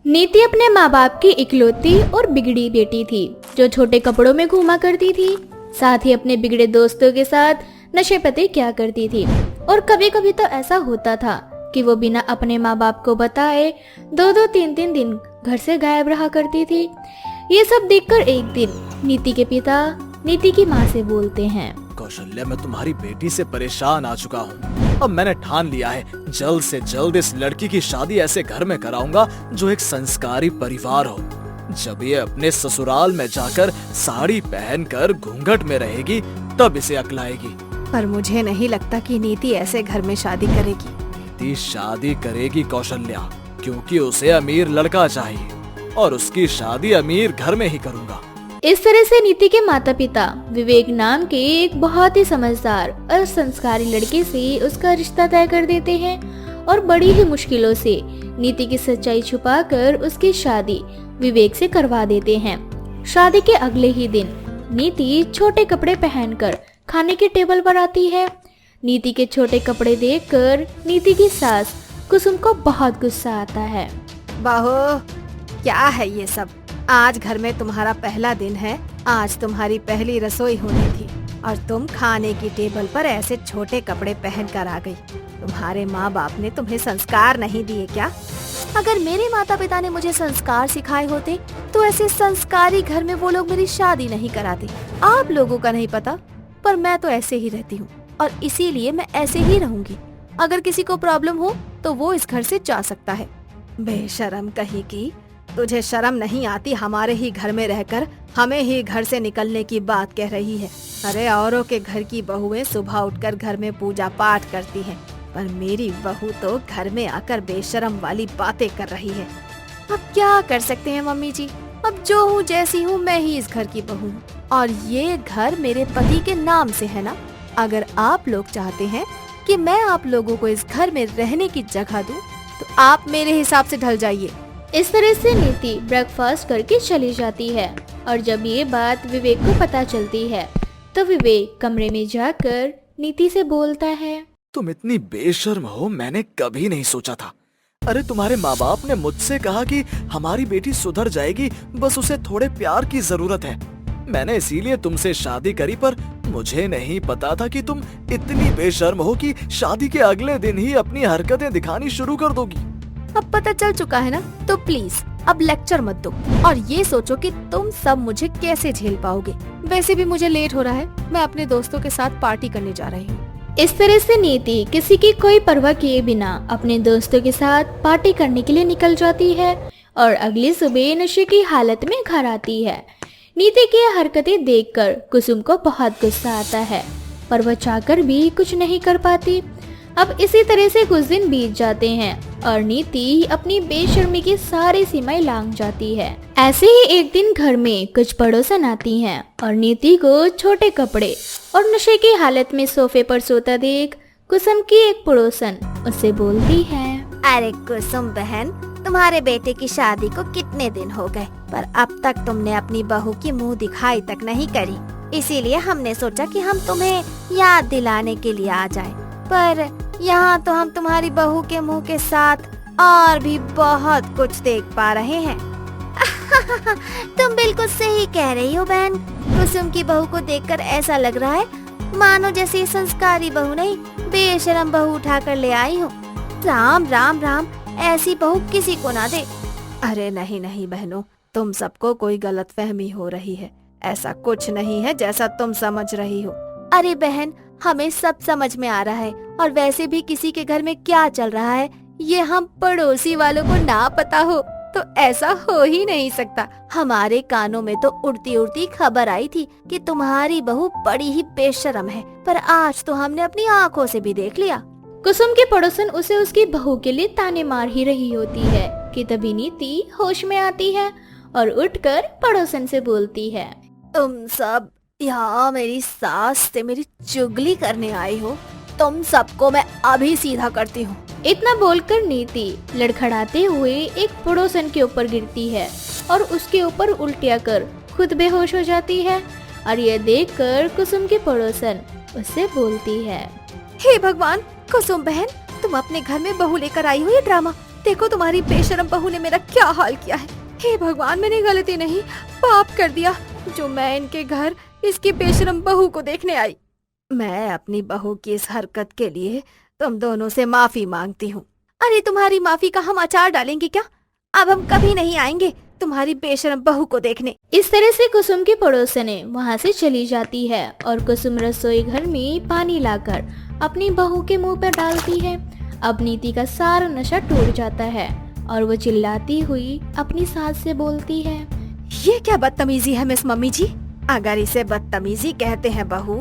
नीति अपने माँ बाप की इकलौती और बिगड़ी बेटी थी जो छोटे कपड़ों में घूमा करती थी। साथ ही अपने बिगड़े दोस्तों के साथ नशे पते किया करती थी। और कभी कभी तो ऐसा होता था कि वो बिना अपने माँ बाप को बताए 2-2 3-3 दिन घर से गायब रहा करती थी। ये सब देखकर एक दिन नीति के पिता नीति की माँ से बोलते हैं, कौशल्या, मैं तुम्हारी बेटी से परेशान आ चुका हूँ। अब मैंने ठान लिया है जल्द से जल्द इस लड़की की शादी ऐसे घर में कराऊंगा जो एक संस्कारी परिवार हो। जब ये अपने ससुराल में जाकर साड़ी पहनकर घूंघट में रहेगी तब इसे अक्ल आएगी। पर मुझे नहीं लगता कि नीति ऐसे घर में शादी करेगी। नीति शादी करेगी कौशल्या, क्योंकि उसे अमीर लड़का चाहिए और उसकी शादी अमीर घर में ही करूंगा। इस तरह से नीति के माता पिता विवेक नाम के एक बहुत ही समझदार और संस्कारी लड़के से उसका रिश्ता तय कर देते हैं और बड़ी ही मुश्किलों से नीति की सच्चाई छुपाकर उसकी शादी विवेक से करवा देते हैं। शादी के अगले ही दिन नीति छोटे कपड़े पहनकर खाने की टेबल पर आती है। नीति के छोटे कपड़े देखकर नीति की सास कुसुम को बहुत गुस्सा आता है। बहू, क्या है ये सब? आज घर में तुम्हारा पहला दिन है। आज तुम्हारी पहली रसोई होनी थी और तुम खाने की टेबल पर ऐसे छोटे कपड़े पहन कर आ गई। तुम्हारे माँ बाप ने तुम्हें संस्कार नहीं दिए क्या? अगर मेरे माता पिता ने मुझे संस्कार सिखाए होते तो ऐसे संस्कारी घर में वो लोग मेरी शादी नहीं कराते। आप लोगों का नहीं पता, पर मैं तो ऐसे ही रहती हूँ और इसीलिए मैं ऐसे ही रहूंगी। अगर किसी को प्रॉब्लम हो तो वो इस घर से जा सकता है। बेशरम कहीं की, तुझे शर्म नहीं आती? हमारे ही घर में रहकर हमें ही घर से निकलने की बात कह रही है। अरे औरों के घर की बहुएं सुबह उठकर घर में पूजा पाठ करती हैं, पर मेरी बहू तो घर में आकर बेशरम वाली बातें कर रही है। अब क्या कर सकते हैं मम्मी जी? अब जो हूँ जैसी हूँ, मैं ही इस घर की बहू हूँ और ये घर मेरे पति के नाम से है ना। अगर आप लोग चाहते हैं कि मैं आप लोगों को इस घर में रहने की जगह दूं, तो आप मेरे हिसाब से ढल जाइए। इस तरह से नीति ब्रेकफास्ट करके चली जाती है और जब ये बात विवेक को पता चलती है तो विवेक कमरे में जाकर नीति से बोलता है, तुम इतनी बेशर्म हो, मैंने कभी नहीं सोचा था। अरे तुम्हारे माँ बाप ने मुझसे कहा कि हमारी बेटी सुधर जाएगी, बस उसे थोड़े प्यार की जरूरत है। मैंने इसीलिए तुमसे शादी करी, पर मुझे नहीं पता था कि तुम इतनी बेशर्म हो कि शादी के अगले दिन ही अपनी हरकतें दिखानी शुरू कर दोगी। अब पता चल चुका है ना, तो प्लीज अब लेक्चर मत दो और ये सोचो कि तुम सब मुझे कैसे झेल पाओगे। वैसे भी मुझे लेट हो रहा है, मैं अपने दोस्तों के साथ पार्टी करने जा रही हूँ। इस तरह से नीति किसी की कोई परवाह किए बिना अपने दोस्तों के साथ पार्टी करने के लिए निकल जाती है और अगली सुबह नशे की हालत में घर आती है। नीति की हरकतें देखकर कुसुम को बहुत गुस्सा आता है, पर वह चाहकर भी कुछ नहीं कर पाती। अब इसी तरह से कुछ दिन बीत जाते हैं और नीति अपनी बेशर्मी की सारी सीमाएं लांघ जाती है। ऐसे ही एक दिन घर में कुछ पड़ोसन आती हैं और नीति को छोटे कपड़े और नशे की हालत में सोफे पर सोता देख कुसुम की एक पड़ोसन उससे बोलती है, अरे कुसुम बहन, तुम्हारे बेटे की शादी को कितने दिन हो गए, पर अब तक तुमने अपनी बहू की मुंह दिखाई तक नहीं करी। इसीलिए हमने सोचा कि हम तुम्हें याद दिलाने के लिए आ जाएं। पर यहाँ तो हम तुम्हारी बहू के मुंह के साथ और भी बहुत कुछ देख पा रहे हैं। तुम बिल्कुल सही कह रही हो बहन। कुसुम की बहू को देखकर ऐसा लग रहा है मानो जैसे संस्कारी बहू नहीं, बेशरम बहू उठाकर ले आई हो। राम राम राम, ऐसी बहू किसी को ना दे। अरे नहीं नहीं बहनों, तुम सबको कोई गलतफहमी हो रही है। ऐसा कुछ नहीं है जैसा तुम समझ रही हो। अरे बहन, हमें सब समझ में आ रहा है और वैसे भी किसी के घर में क्या चल रहा है ये हम पड़ोसी वालों को ना पता हो तो ऐसा हो ही नहीं सकता। हमारे कानों में तो उड़ती उड़ती खबर आई थी कि तुम्हारी बहू बड़ी ही बेशर्म है, पर आज तो हमने अपनी आँखों से भी देख लिया। कुसुम की पड़ोसन उसे उसकी बहू के लिए ताने मार ही रही होती है कि तभी नीति होश में आती है और उठकर पड़ोसन से बोलती है, तुम सब यहाँ मेरी सास से मेरी चुगली करने आई हो। तुम सबको मैं अभी सीधा करती हूँ। इतना बोलकर नीति लड़खड़ाते हुए एक पड़ोसन के ऊपर गिरती है और उसके ऊपर उल्टियाँ कर खुद बेहोश हो जाती है और यह देखकर कुसुम की पड़ोसन उससे बोलती है, हे भगवान, कुसुम बहन, तुम अपने घर में बहू लेकर आई हो ये ड्रामा। देखो तुम्हारी बेशरम बहू ने मेरा क्या हाल किया है। हे भगवान, मैंने गलती नहीं पाप कर दिया जो मैं इनके घर इसकी बेशरम बहू को देखने आई। मैं अपनी बहू की इस हरकत के लिए तुम दोनों से माफी मांगती हूँ। अरे तुम्हारी माफी का हम अचार डालेंगे क्या? अब हम कभी नहीं आएंगे तुम्हारी बेशरम बहू को देखने। इस तरह से कुसुम की पड़ोसने वहाँ से चली जाती है और कुसुम रसोई घर में पानी लाकर अपनी बहू के मुंह पर डालती है। अब नीति का सारा नशा टूट जाता है और वो चिल्लाती हुई अपनी सास से बोलती है, ये क्या बदतमीजी है मिस मम्मी जी? अगर इसे बदतमीजी कहते हैं बहू,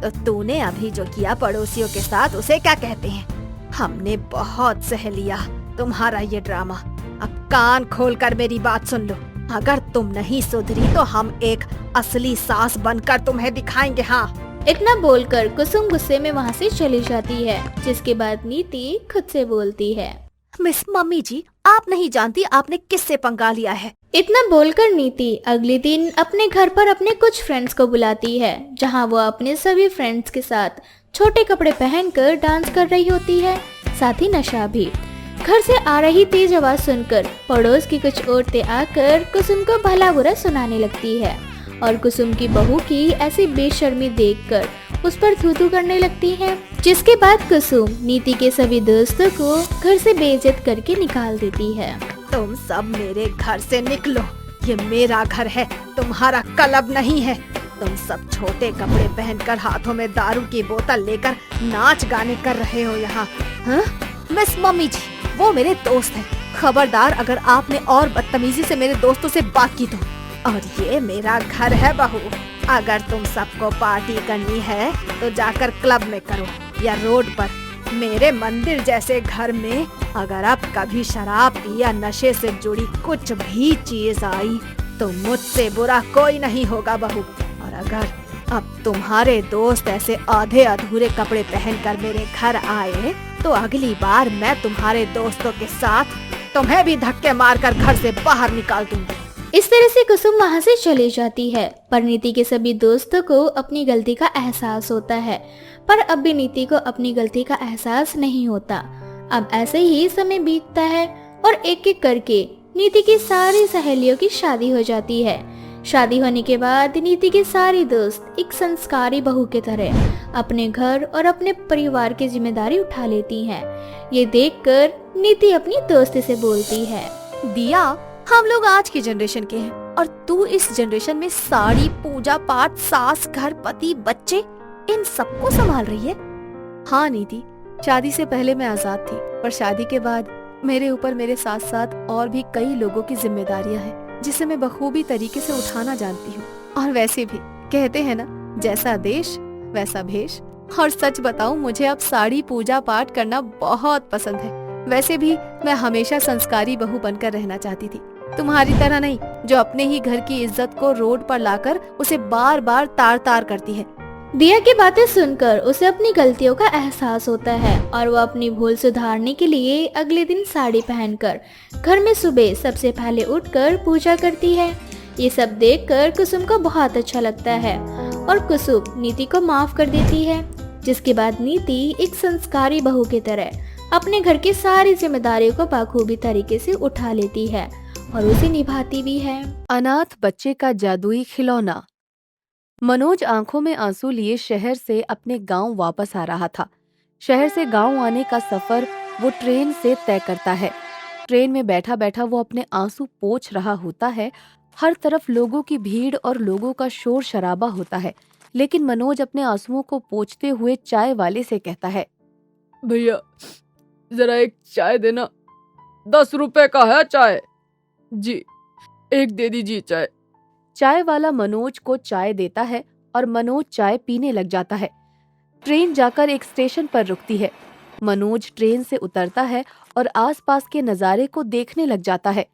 तो तूने अभी जो किया पड़ोसियों के साथ उसे क्या कहते हैं? हमने बहुत सह लिया तुम्हारा ये ड्रामा। अब कान खोलकर मेरी बात सुन लो। अगर तुम नहीं सुधरी तो हम एक असली सास बनकर तुम्हें दिखाएंगे। हाँ। इतना बोलकर कुसुम गुस्से में वहाँ से चली जाती है, जिसके बाद नीति खुद से बोलती है, मिस मम्मी जी, आप नहीं जानती आपने किससे पंगा लिया है। इतना बोलकर नीति अगले दिन अपने घर पर अपने कुछ फ्रेंड्स को बुलाती है, जहां वो अपने सभी फ्रेंड्स के साथ छोटे कपड़े पहनकर डांस कर रही होती है, साथ ही नशा भी। घर से आ रही तेज आवाज सुनकर पड़ोस की कुछ औरतें आकर कुसुम को भला बुरा सुनाने लगती है और कुसुम की बहू की ऐसी बेशर्मी देखकर उस पर थू-थू करने लगती है, जिसके बाद कुसुम नीति के सभी दोस्तों को घर से बेइज्जत करके निकाल देती है। तुम सब मेरे घर से निकलो, ये मेरा घर है, तुम्हारा क्लब नहीं है। तुम सब छोटे कपड़े पहनकर हाथों में दारू की बोतल लेकर नाच गाने कर रहे हो यहाँ। हाँ? मिस मम्मी जी, वो मेरे दोस्त हैं। खबरदार अगर आपने और बदतमीजी से मेरे दोस्तों से बात की तो। और ये मेरा घर है बहू, अगर तुम सबको पार्टी करनी है तो जाकर क्लब में करो या रोड पर। मेरे मंदिर जैसे घर में अगर अब कभी शराब या नशे से जुड़ी कुछ भी चीज आई तो मुझसे बुरा कोई नहीं होगा बहू। और अगर अब तुम्हारे दोस्त ऐसे आधे अधूरे कपड़े पहनकर मेरे घर आए तो अगली बार मैं तुम्हारे दोस्तों के साथ तुम्हें भी धक्के मारकर घर से बाहर निकाल दूंगी। इस तरह से कुसुम वहाँ से चली जाती है, पर नीति के सभी दोस्तों को अपनी गलती का एहसास होता है, पर अब भी नीति को अपनी गलती का एहसास नहीं होता। अब ऐसे ही समय बीतता है और एक एक करके नीति की सारी सहेलियों की शादी हो जाती है। शादी होने के बाद नीति के सारे दोस्त एक संस्कारी बहू की तरह अपने घर और अपने परिवार की जिम्मेदारी उठा लेती हैं। ये देखकर नीति अपनी दोस्त से बोलती है, दिया, हम लोग आज की जनरेशन के हैं और तू इस जनरेशन में साड़ी, पूजा पाठ, सास, घर, पति, बच्चे, इन सबको संभाल रही है। हाँ नीति, शादी से पहले मैं आजाद थी, पर शादी के बाद मेरे ऊपर मेरे साथ साथ और भी कई लोगों की जिम्मेदारियां हैं, जिसे मैं बखूबी तरीके से उठाना जानती हूँ। और वैसे भी कहते हैं ना, जैसा देश वैसा भेष। और सच बताऊं, मुझे अब साड़ी, पूजा पाठ करना बहुत पसंद है। वैसे भी मैं हमेशा संस्कारी बहू बनकर रहना चाहती थी, तुम्हारी तरह नहीं जो अपने ही घर की इज्जत को रोड पर लाकर उसे बार बार तार तार करती है। दिया की बातें सुनकर उसे अपनी गलतियों का एहसास होता है और वो अपनी भूल सुधारने के लिए अगले दिन साड़ी पहनकर घर में सुबह सबसे पहले उठकर पूजा करती है। ये सब देखकर कुसुम को बहुत अच्छा लगता है और कुसुम नीति को माफ कर देती है, जिसके बाद नीति एक संस्कारी बहू की तरह अपने घर की सारी जिम्मेदारियों को बखूबी तरीके से उठा लेती है और उसे निभाती भी है। अनाथ बच्चे का जादुई खिलौना। मनोज आंखों में आंसू लिए शहर से अपने गांव वापस आ रहा था। शहर से गांव आने का सफर वो ट्रेन से तय करता है। ट्रेन में बैठा बैठा वो अपने आंसू पोंछ रहा होता है। हर तरफ लोगों की भीड़ और लोगों का शोर शराबा होता है, लेकिन मनोज अपने आंसुओं को पोंछते हुए चाय वाले से कहता है, भैया जरा एक चाय देना, 10 रुपए का है चाय। जी, एक दे दीजिए चाय। चाय वाला मनोज को चाय देता है और मनोज चाय पीने लग जाता है। ट्रेन जाकर एक स्टेशन पर रुकती है। मनोज ट्रेन से उतरता है और आसपास के नज़ारे को देखने लग जाता है।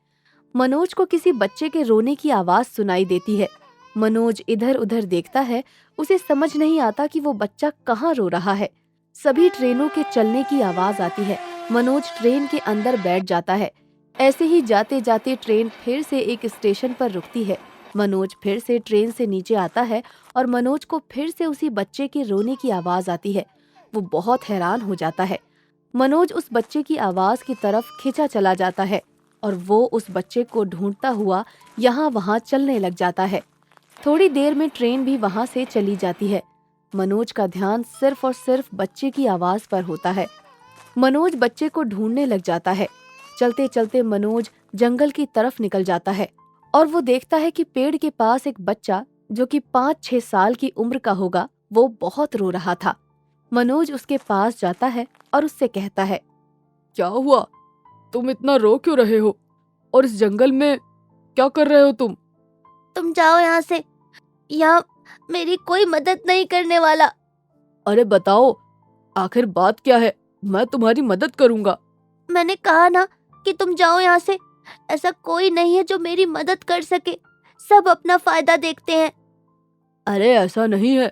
मनोज को किसी बच्चे के रोने की आवाज सुनाई देती है। मनोज इधर उधर देखता है, उसे समझ नहीं आता कि वो बच्चा कहाँ रो रहा है। सभी ट्रेनों के चलने की आवाज आती है। मनोज ट्रेन के अंदर बैठ जाता है। ऐसे ही जाते जाते ट्रेन फिर से एक स्टेशन पर रुकती है। मनोज फिर से ट्रेन से नीचे आता है और मनोज को फिर से उसी बच्चे के रोने की आवाज आती है। वो बहुत हैरान हो जाता है। मनोज उस बच्चे की आवाज की तरफ खींचा चला जाता है और वो उस बच्चे को ढूंढता हुआ यहाँ वहाँ चलने लग जाता है। थोड़ी देर में ट्रेन भी वहाँ से चली जाती है। मनोज का ध्यान सिर्फ और सिर्फ बच्चे की आवाज पर होता है। मनोज बच्चे को ढूंढने लग जाता है। चलते चलते मनोज जंगल की तरफ निकल जाता है और वो देखता है कि पेड़ के पास एक बच्चा जो कि 5-6 साल की उम्र का होगा, वो बहुत रो रहा था। मनोज उसके पास जाता है और उससे कहता है, क्या हुआ? तुम इतना रो क्यों रहे हो? और इस जंगल में क्या कर रहे हो तुम? तुम जाओ यहाँ से, यहाँ मेरी कोई मदद नहीं करने वाला। अरे बताओ, आखिर बात क्या है? मैं तुम्हारी मदद करूंगा। मैंने कहा ना कि तुम जाओ यहाँ से। ऐसा कोई नहीं है जो मेरी मदद कर सके, सब अपना फायदा देखते हैं। अरे ऐसा नहीं है,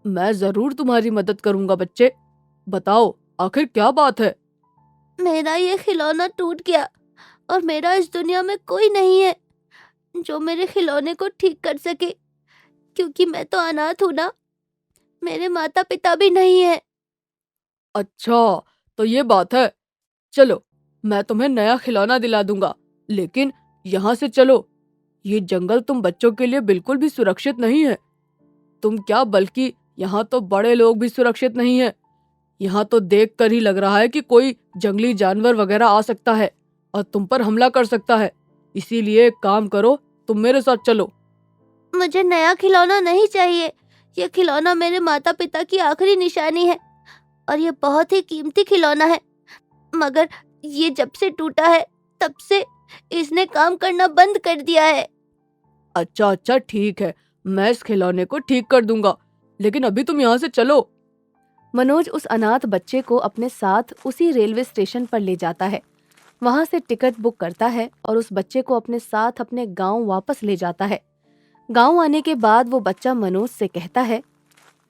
मैं जरूर तुम्हारी मदद करूंगा बच्चे। बताओ आखिर क्या बात है? मेरा ये खिलौना टूट गया और मेरा इस दुनिया में कोई नहीं है जो मेरे खिलौने को ठीक कर सके, क्योंकि मैं तो अनाथ हूँ ना, मेरे माता पिता भी नहीं है। अच्छा, तो ये बात है। चलो, मैं तुम्हें नया खिलौना दिला दूंगा, लेकिन यहाँ से चलो। ये जंगल तुम बच्चों के लिए बिल्कुल भी सुरक्षित नहीं है। तुम क्या, बल्कि यहाँ तो बड़े लोग भी सुरक्षित नहीं है। यहाँ तो देख कर ही लग रहा है कि कोई जंगली जानवर वगैरह आ सकता है और तुम पर हमला कर सकता है। इसीलिए एक काम करो, तुम मेरे साथ चलो। मुझे नया खिलौना नहीं चाहिए। ये खिलौना मेरे माता पिता की आखिरी निशानी है और ये बहुत ही कीमती खिलौना है, मगर ये जब से टूटा है तब से इसने काम करना बंद कर दिया है। अच्छा ठीक है, मैं इस खिलौने को ठीक कर दूंगा, लेकिन अभी तुम यहाँ से चलो। मनोज उस अनाथ बच्चे को अपने साथ उसी रेलवे स्टेशन पर ले जाता है। वहाँ से टिकट बुक करता है और उस बच्चे को अपने साथ अपने गांव वापस ले जाता है। गांव आने के बाद वो बच्चा मनोज से कहता है,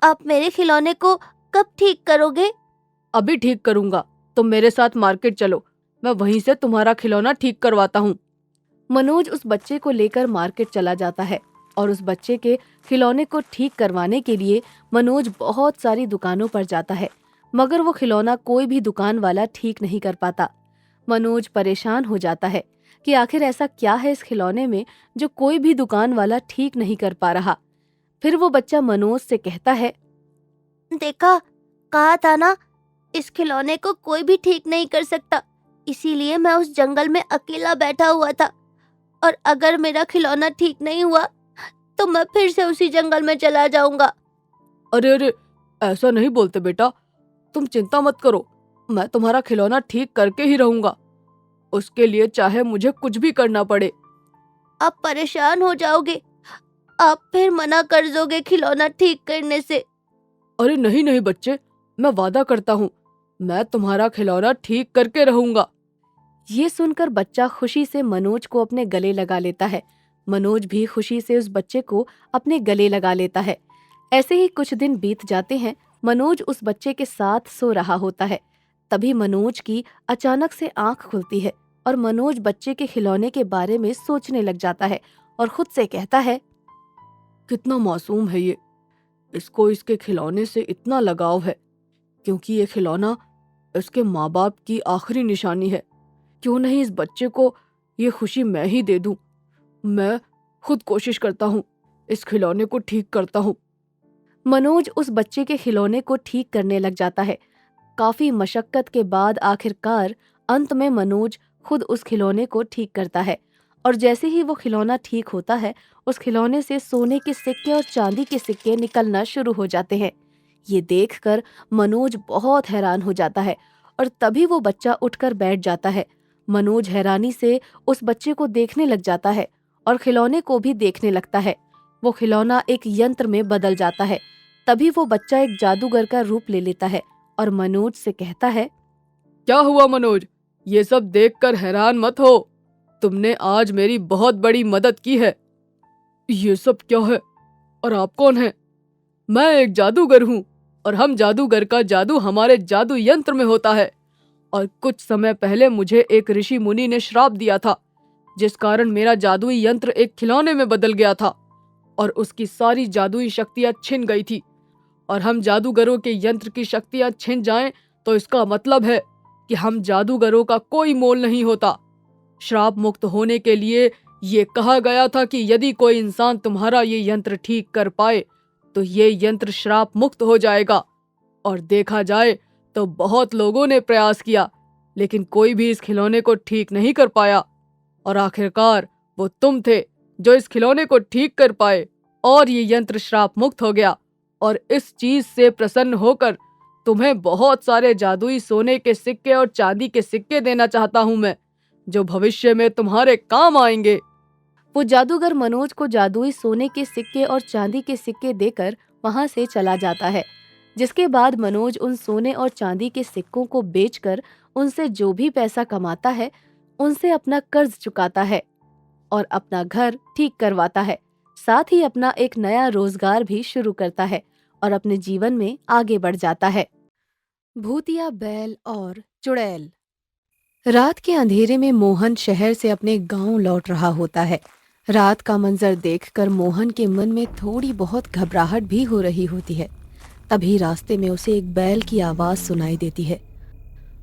आप मेरे खिलौने को कब ठीक करोगे? अभी ठीक करूंगा, तुम मेरे साथ मार्केट चलो, मैं वहीं से तुम्हारा खिलौना ठीक करवाता हूँ। मनोज उस बच्चे को लेकर मार्केट चला जाता है और उस बच्चे के खिलौने को ठीक करवाने के लिए मनोज बहुत सारी दुकानों पर जाता है, मगर वो खिलौना कोई भी दुकान वाला ठीक नहीं कर पाता। मनोज परेशान हो जाता है कि आखिर ऐसा क्या है इस खिलौने में जो कोई भी दुकान वाला ठीक नहीं कर पा रहा। फिर वो बच्चा मनोज से कहता है, देखा, कहा था ना, इस खिलौने को कोई भी ठीक नहीं कर सकता, इसीलिए मैं उस जंगल में अकेला बैठा हुआ था, और अगर मेरा खिलौना ठीक नहीं हुआ तो मैं फिर से उसी जंगल में चला जाऊंगा। अरे ऐसा नहीं बोलते बेटा, तुम चिंता मत करो, मैं तुम्हारा खिलौना ठीक करके ही रहूंगा, उसके लिए चाहे मुझे कुछ भी करना पड़े। आप परेशान हो जाओगे, आप फिर मना कर दोगे खिलौना ठीक करने से। अरे नहीं बच्चे, मैं वादा करता हूँ, मैं तुम्हारा खिलौना ठीक करके रहूंगा। ये सुनकर बच्चा खुशी से मनोज को अपने गले लगा लेता है। मनोज भी खुशी से उस बच्चे को अपने गले लगा लेता है। ऐसे ही कुछ दिन बीत जाते हैं। मनोज उस बच्चे के साथ सो रहा होता है। तभी मनोज की अचानक से आंख खुलती है और मनोज बच्चे के खिलौने के बारे में सोचने लग जाता है और खुद से कहता है, कितना मासूम है ये, इसको इसके खिलौने से इतना लगाव है, क्योंकि ये खिलौना इसके माँ बाप की आखिरी निशानी है। क्यों नहीं इस बच्चे को ये खुशी मैं ही दे दूं। मैं खुद कोशिश करता हूँ, इस खिलौने को ठीक करता हूँ। मनोज उस बच्चे के खिलौने को ठीक करने लग जाता है। काफी मशक्कत के बाद आखिरकार अंत में मनोज खुद उस खिलौने को ठीक करता है और जैसे ही वो खिलौना ठीक होता है, उस खिलौने से सोने के सिक्के और चांदी के सिक्के निकलना शुरू हो जाते हैं। ये देखकर मनोज बहुत हैरान हो जाता है और तभी वो बच्चा उठकर बैठ जाता है। मनोज हैरानी से उस बच्चे को देखने लग जाता है और खिलौने को भी देखने लगता है। वो खिलौना एक यंत्र में बदल जाता है। तभी वो बच्चा एक जादूगर का रूप ले लेता है और मनोज से कहता है, क्या हुआ मनोज, ये सब देखकर हैरान मत हो, तुमने आज मेरी बहुत बड़ी मदद की है। ये सब क्या है और आप कौन हैं? मैं एक जादूगर हूँ और हम जादूगर का जादू हमारे जादू यंत्र में होता है। और कुछ समय पहले मुझे एक ऋषि मुनि ने श्राप दिया था, जिस कारण मेरा जादुई यंत्र एक खिलौने में बदल गया था और उसकी सारी जादुई शक्तियां छिन गई थी। और हम जादूगरों के यंत्र की शक्तियां छिन जाएं तो इसका मतलब है कि हम जादूगरों का कोई मोल नहीं होता। श्राप मुक्त होने के लिए ये कहा गया था कि यदि कोई इंसान तुम्हारा ये यंत्र ठीक कर पाए तो ये यंत्र श्राप मुक्त हो जाएगा। और देखा जाए तो बहुत लोगों ने प्रयास किया, लेकिन कोई भी इस खिलौने को ठीक नहीं कर पाया। और आखिरकार वो तुम थे जो इस खिलौने को ठीक कर पाए और ये यंत्र श्राप मुक्त हो गया। और इस चीज से प्रसन्न होकर तुम्हें बहुत सारे जादुई सोने के सिक्के और चांदी के सिक्के देना चाहता हूं मैं, जो भविष्य में तुम्हारे काम आएंगे। वो जादूगर मनोज को जादुई सोने के सिक्के और चांदी के सिक्के देकर वहां से चला जाता है, जिसके बाद मनोज उन सोने और चांदी के सिक्कों को बेचकर उनसे जो भी पैसा कमाता है उनसे अपना कर्ज चुकाता है और अपना घर ठीक करवाता है। साथ ही अपना एक नया रोजगार भी शुरू करता है और अपने जीवन में आगे बढ़ जाता है। भूतिया बैल और चुड़ैल। रात के अंधेरे में मोहन शहर से अपने गांव लौट रहा होता है। रात का मंजर देखकर मोहन के मन में थोड़ी बहुत घबराहट भी हो रही होती है। तभी रास्ते में उसे एक बैल की आवाज सुनाई देती है।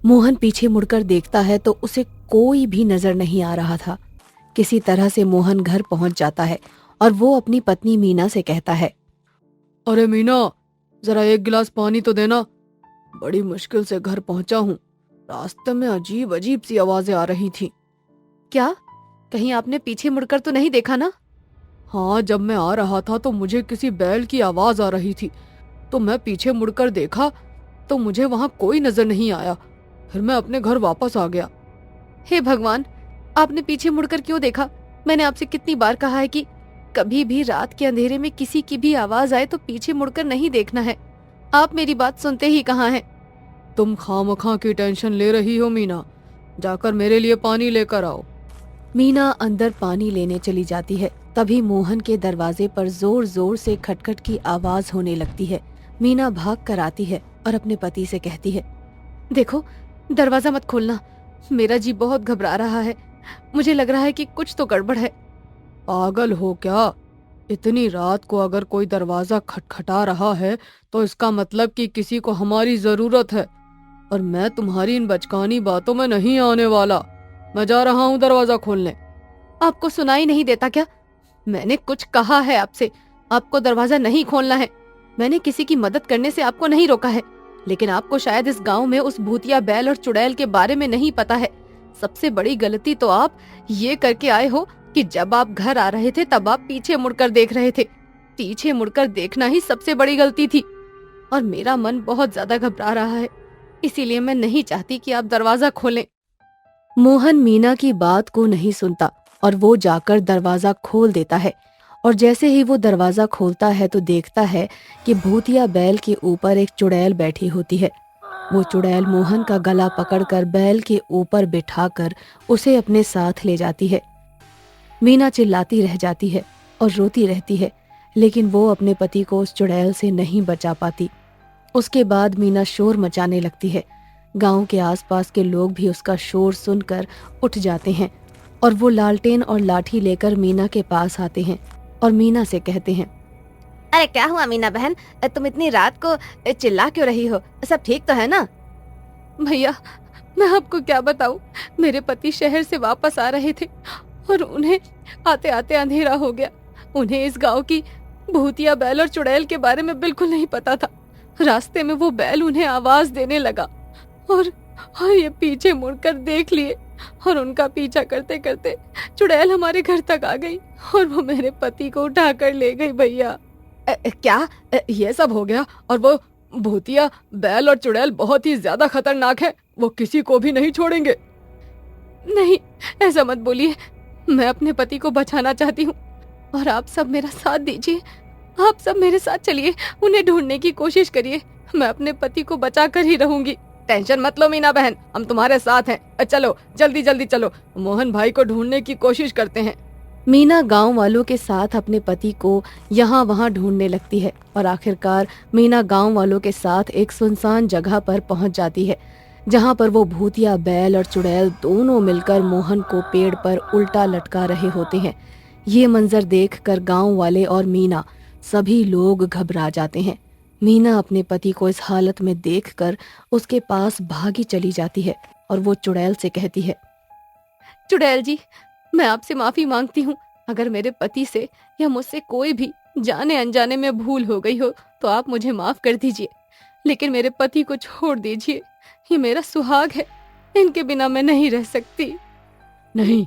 मोहन पीछे मुड़कर देखता है तो उसे कोई भी नजर नहीं आ रहा था। किसी तरह से मोहन घर पहुंच जाता है और वो अपनी पत्नी मीना से कहता है, अरे मीना, जरा एक गिलास पानी तो देना। बड़ी मुश्किल से घर पहुंचा हूँ। रास्ते में अजीब अजीब सी आवाजें आ रही थी। क्या कहीं आपने पीछे मुड़कर तो नहीं देखा ना? हाँ, जब मैं आ रहा था तो मुझे किसी बैल की आवाज आ रही थी, तो मैं पीछे मुड़कर देखा तो मुझे वहां कोई नजर नहीं आया। फिर मैं अपने घर वापस आ गया। हे भगवान, आपने पीछे मुड़कर क्यों देखा? मैंने आपसे कितनी बार कहा है कि कभी भी रात के अंधेरे में किसी की भी आवाज आए तो पीछे मुड़कर नहीं देखना है। आप मेरी बात सुनते ही कहाँ हैं? तुम खामखा की टेंशन ले रही हो मीना, जाकर मेरे लिए पानी लेकर आओ। मीना अंदर पानी लेने चली जाती है। तभी मोहन के दरवाजे पर जोर जोर से खटखट की आवाज होने लगती है। मीना भाग कर आती है और अपने पति से कहती है, देखो, दरवाजा मत खोलना, मेरा जी बहुत घबरा रहा है। मुझे लग रहा है कि कुछ तो गड़बड़ है। पागल हो क्या? इतनी रात को अगर कोई दरवाजा खटखटा रहा है तो इसका मतलब कि किसी को हमारी जरूरत है, और मैं तुम्हारी इन बचकानी बातों में नहीं आने वाला। मैं जा रहा हूँ दरवाजा खोलने। आपको सुनाई नहीं देता क्या? मैंने कुछ कहा है आपसे। आपको दरवाजा नहीं खोलना है। मैंने किसी की मदद करने से आपको नहीं रोका है, लेकिन आपको शायद इस गांव में उस भूतिया बैल और चुड़ैल के बारे में नहीं पता है। सबसे बड़ी गलती तो आप ये करके आए हो कि जब आप घर आ रहे थे तब आप पीछे मुड़कर देख रहे थे। पीछे मुड़कर देखना ही सबसे बड़ी गलती थी। और मेरा मन बहुत ज्यादा घबरा रहा है, इसीलिए मैं नहीं चाहती कि आप दरवाजा खोलें। मोहन मीना की बात को नहीं सुनता और वो जाकर दरवाजा खोल देता है। और जैसे ही वो दरवाजा खोलता है तो देखता है कि भूतिया बैल के ऊपर एक चुड़ैल बैठी होती है। वो चुड़ैल मोहन का गला पकड़कर बैल के ऊपर बिठाकर उसे अपने साथ ले जाती है। मीना चिल्लाती रह जाती है और रोती रहती है, लेकिन वो अपने पति को उस चुड़ैल से नहीं बचा पाती। उसके बाद मीना शोर मचाने लगती है। गांव के आसपास के लोग भी उसका शोर सुनकर उठ जाते हैं और वो लालटेन और लाठी लेकर मीना के पास आते हैं और मीना से कहते हैं, अरे क्या हुआ मीना बहन, तुम इतनी रात को चिल्ला क्यों रही हो? सब ठीक तो है ना? भैया, मैं आपको क्या बताऊं, मेरे पति शहर से वापस आ रहे थे और उन्हें आते आते अंधेरा हो गया। उन्हें इस गांव की भूतिया बैल और चुड़ैल के बारे में बिल्कुल नहीं पता था। रास्ते में वो बैल उन्हें आवाज देने लगा और ये पीछे मुड़कर देख लिए और उनका पीछा करते करते चुड़ैल हमारे घर तक आ गई और वो मेरे पति को उठाकर ले गई। भैया, क्या ये सब हो गया? और वो भूतिया बैल और चुड़ैल बहुत ही ज्यादा खतरनाक है, वो किसी को भी नहीं छोड़ेंगे। नहीं, ऐसा मत बोलिए। मैं अपने पति को बचाना चाहती हूँ और आप सब मेरा साथ दीजिए। आप सब मेरे साथ चलिए, उन्हें ढूंढने की कोशिश करिए। मैं अपने पति को बचा कर ही रहूंगी। टेंशन मत लो मीना बहन, हम तुम्हारे साथ हैं। चलो जल्दी जल्दी चलो, मोहन भाई को ढूंढने की कोशिश करते हैं। मीना गांव वालों के साथ अपने पति को यहाँ वहाँ ढूंढने लगती है और आखिरकार मीना गांव वालों के साथ एक सुनसान जगह पर पहुँच जाती है, जहाँ पर वो भूतिया बैल और चुड़ैल दोनों मिलकर मोहन को पेड़ पर उल्टा लटका रहे होते हैं। ये मंजर देखकर गांव वाले और मीना सभी लोग घबरा जाते हैं। मीना अपने पति को इस हालत में देखकर उसके पास भागी चली जाती है और वो चुड़ैल से कहती है, चुड़ैल जी, मैं आपसे माफी मांगती हूँ। अगर मेरे पति से या मुझसे कोई भी जाने अनजाने में भूल हो गई हो तो आप मुझे माफ कर दीजिए, लेकिन मेरे पति को छोड़ दीजिए। ये मेरा सुहाग है, इनके बिना मैं नहीं रह सकती। नहीं,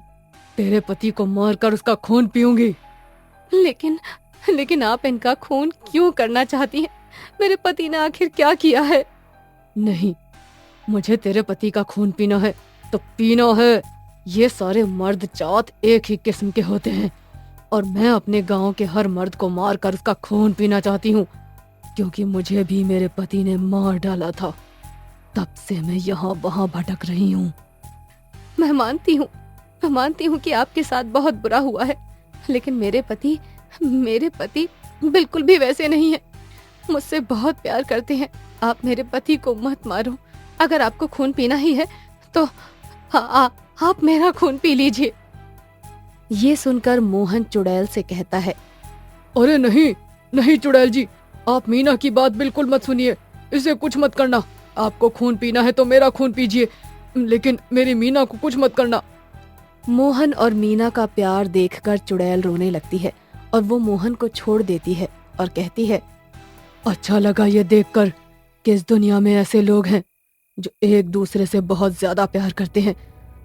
तेरे पति को मारकर उसका खून पीऊंगी। लेकिन आप इनका खून क्यों करना चाहती हैं? मेरे पति ने आखिर क्या किया है? नहीं, मुझे तेरे पति का खून पीना है तो पीना है। ये सारे मर्द जात एक ही किस्म के होते हैं और मैं अपने गांव के हर मर्द को मारकर उसका खून पीना चाहती हूँ, क्योंकि मुझे भी मेरे पति ने मार डाला था। तब से मैं यहाँ वहाँ भटक रही हूँ। मैं मानती हूँ कि आपके साथ बहुत बुरा हुआ है, लेकिन मेरे पति बिल्कुल भी वैसे नहीं है। मुझसे बहुत प्यार करते हैं। आप मेरे पति को मत मारो। अगर आपको खून पीना ही है तो आप मेरा खून पी लीजिए। ये सुनकर मोहन चुड़ैल से कहता है, अरे नहीं नहीं चुड़ैल जी, आप मीना की बात बिल्कुल मत सुनिए। इसे कुछ मत करना। आपको खून पीना है तो मेरा खून पीजिए, लेकिन मेरी मीना को कुछ मत करना। मोहन और मीना का प्यार देखकर चुड़ैल रोने लगती है और वो मोहन को छोड़ देती है और कहती है, अच्छा लगा ये देखकर कि इस दुनिया में ऐसे लोग हैं जो एक दूसरे से बहुत ज्यादा प्यार करते हैं,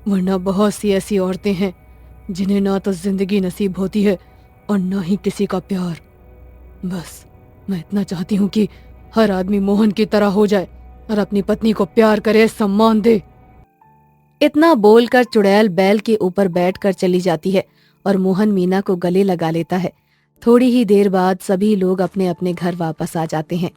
वरना बहुत सी ऐसी औरतें हैं जिन्हें ना तो जिंदगी नसीब होती है और ना ही किसी का प्यार। बस मैं इतना चाहती हूँ कि हर आदमी मोहन की तरह हो जाए और अपनी पत्नी को प्यार करे, सम्मान दे। इतना बोलकर चुड़ैल बैल के ऊपर बैठकर चली जाती है और मोहन मीना को गले लगा लेता है। थोड़ी ही देर बाद सभी लोग अपने अपने घर वापस आ जाते हैं।